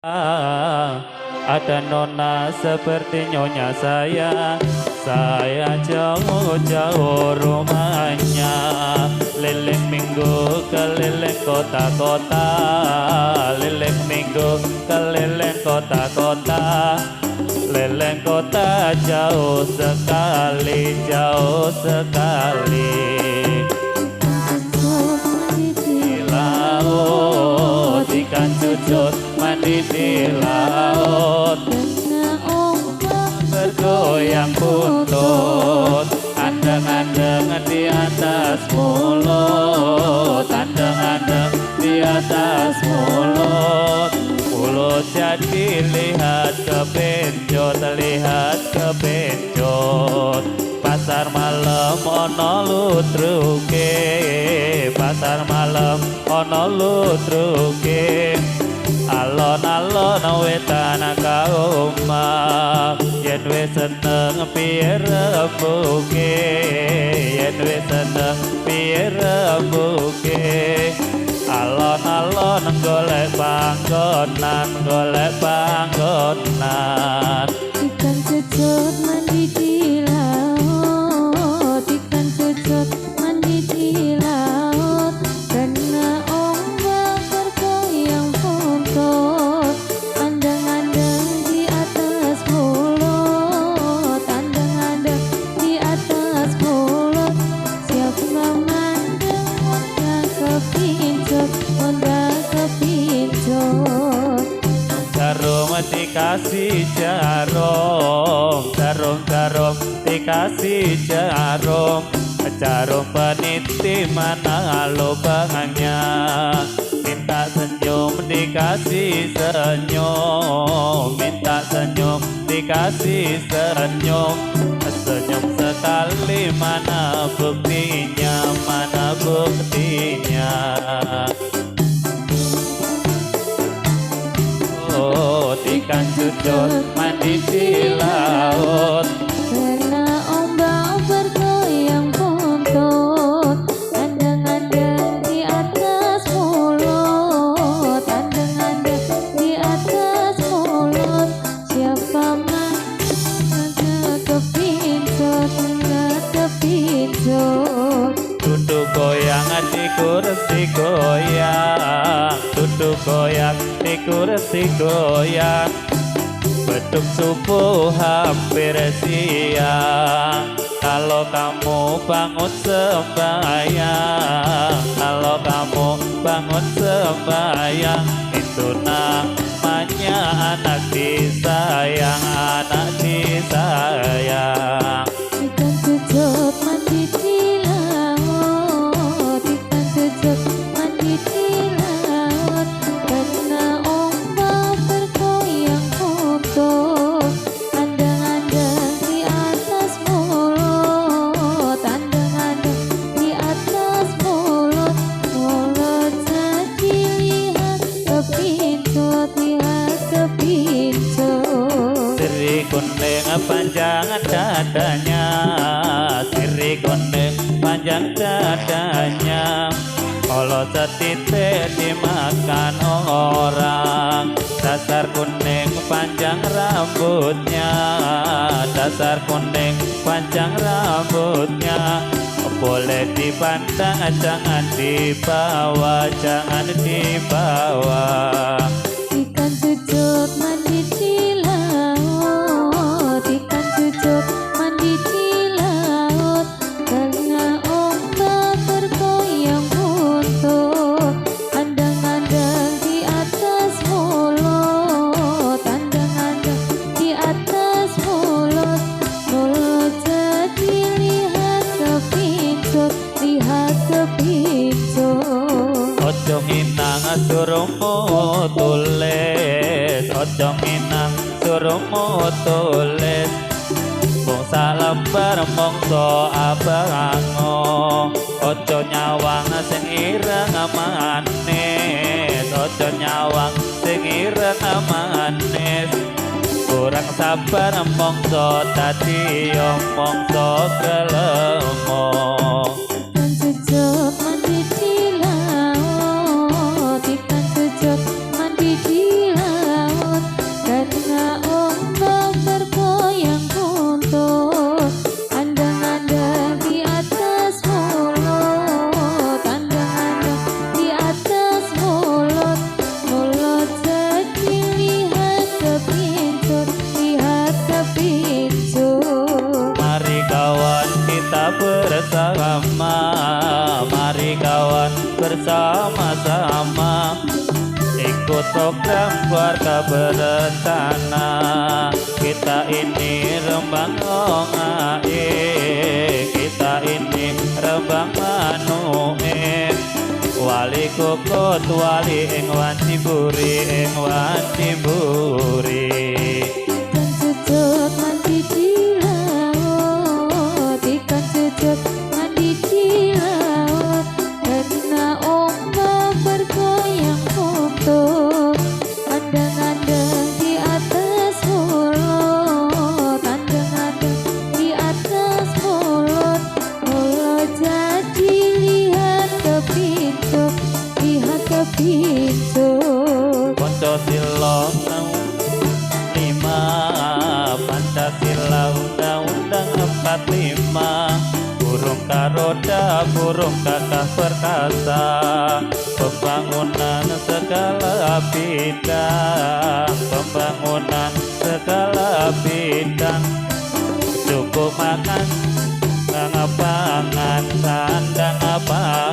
Ada nona seperti nyonya saya jauh-jauh rumahnya, liling minggu keliling kota-kota, liling minggu keliling kota-kota, liling kota jauh sekali, jauh sekali. Di laut ikan cucut mandi di laut, bergoyang buntut, andeng-andeng di atas mulut, andeng-andeng di atas mulut. Mulut jadi lihat kebenjot, lihat kebenjot. Pasar malam ono ludruke, pasar malam ono ludruke. Alon-alon wetan kaumah, yen wis seneng piye rembuke, yen wis seneng piye rembuke. Alon-alon golek panggonan, golek panggonan. Ikan cucut mandi di laut, ikan cucut mandi di laut, karena ombak bergoyang buntut, andeng-andeng di atas mulut, andeng-andeng di atas mulut. Siap memandang onda kepincut, onda kepincut. Jarum dikasih jarum, jarum-jarum dikasih jarum, jarum peniti mana lubangnya. Minta senyum dikasih senyum, minta senyum dikasih senyum, senyum sekali mana buktinya, mana buktinya. Ikan cucut mandi di laut, karena ombak bergoyang buntut, andeng-andeng di atas mulut, andeng-andeng di atas mulut. Siapa mana kepincut, kepincut. duduk goyang di kursi goyang, duduk goyang di kursi goyang. Beduk subuh hampir siang, kalau kamu bangun sembahyang, kalau kamu bangun sembahyang, itu namanya anak disayang, anak disayang. Ikan cucut mandi di laut, ikan cucut mandi di laut, karena ombak bergoyang buntut, andeng-andeng di atas mulut, andeng-andeng di atas mulut. Mulut jadi lihat kepincut, lihat kepincut. Siri kuning panjang dadanya, siri kuning panjang dadanya. Kalau setitik dimakan orang, dasar kuning panjang rambutnya, dasar kuning panjang rambutnya. Boleh dipandang, jangan dibawa, jangan dibawa. Ikan cucut mandi di laut, ikan cucut mandi di laut, karena ombak bergoyang buntut, andeng-andeng di atas mulut, andeng-andeng di atas mulut. Mulut jadi lihat kepincut, lihat kepincut. Ojo nginang suruhmu tulis, ojo nginang suruhmu tulis. Bung salam bermongso abango, ojo nyawang sing ireng manis, ojo nyawang sing ireng manis. Kurang sabar mongso tadi mongso kelemo. Ikan cucut mandi di laut, ikan cucut mandi di laut. program keluarga berencana. Kita ini Rembang Ongae, kita ini Rembang Manuke. Wali Kukut, wali ing Wanciburi, ing Wanciburi. Ikan cucuk mandi di laut, ikan cucuk mandi di laut. Karena ombak bergoyang untuk andang-andang di atas mulut, andang-andang di atas mulut. Mulut jadi lihat ke pintu, lihat ke pintu. Pancasila Pancasila Undang-Undang 45. Burung karoda, burung kakak perkasa, pembangunan segala bidang, pembangunan segala bidang. Cukup makan, pangan, sandang apa